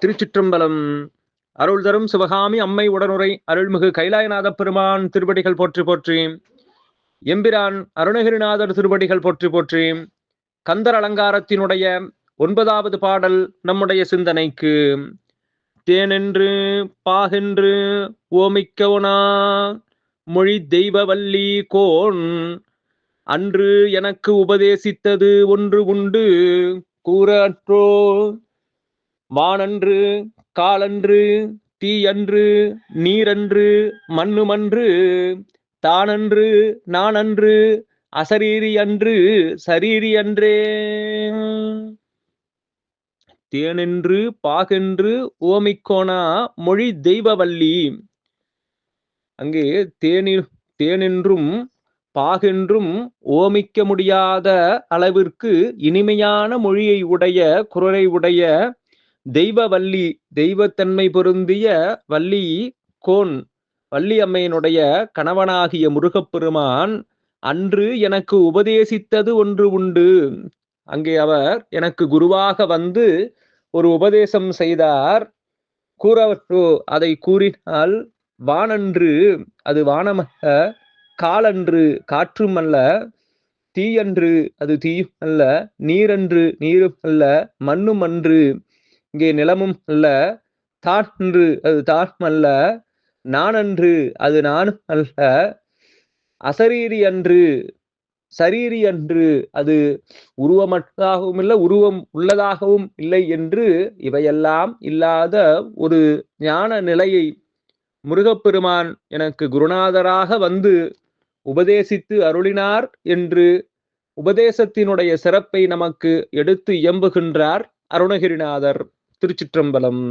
திருச்சிற்றம்பலம். அருள் தரும் சிவகாமி அம்மை உடனுரை அருள்மிகு கைலாயநாத பெருமான் திருவடிகள் போற்றி போற்றி. எம்பிரான் அருணகிரிநாதர் திருவடிகள் போற்றி போற்றி. கந்தர் அலங்காரத்தினுடைய 9வது பாடல் நம்முடைய சிந்தனைக்கு. தேனென்று பாகென்று ஓமிக்கவுனா மொழி தெய்வவல்லி கோன் அன்று எனக்கு உபதேசித்தது ஒன்று உண்டு கூறற்றோ. வானன்று காலன்று தீயன்று நீரன்று மண்ணுமன்று தானன்று நானன்று அசரீரி அன்று சரீரி அன்றே. தேனென்று பாகென்று ஓமிக்கோனா மொழி தெய்வவல்லி. அங்கே தேனென்றும் பாகென்றும் ஓமிக்க முடியாத அளவிற்கு இனிமையான மொழியை உடைய குரலை உடைய தெய்வவல்லி, தெய்வத்தன்மை பொருந்திய வள்ளி கோன், வள்ளி அம்மையினுடைய கணவனாகிய முருகப்பெருமான் அன்று எனக்கு உபதேசித்தது ஒன்று உண்டு. அங்கே அவர் எனக்கு குருவாக வந்து ஒரு உபதேசம் செய்தார். கூறவற்றோ, அதை கூறினால் வானன்று அது வானமல்ல, காலன்று காற்றும் அல்ல, தீயன்று அது தீயும் அல்ல, நீரன்று நீரும் அல்ல, மண்ணும் அன்று இங்கே நிலமும் அல்ல, தான்று அது தானும் அல்ல, நானன்று அது நானும் அல்ல, அசரீரி அன்று சரீரி அன்று அது உருவமற்றதாகவும் இல்லை உருவம் உள்ளதாகவும் இல்லை என்று இவையெல்லாம் இல்லாத ஒரு ஞான நிலையை முருகப்பெருமான் எனக்கு குருநாதராக வந்து உபதேசித்து அருளினார் என்று உபதேசத்தினுடைய சிறப்பை நமக்கு எடுத்து இயம்புகின்றார் அருணகிரிநாதர். திருச்சிற்றம்பலம்.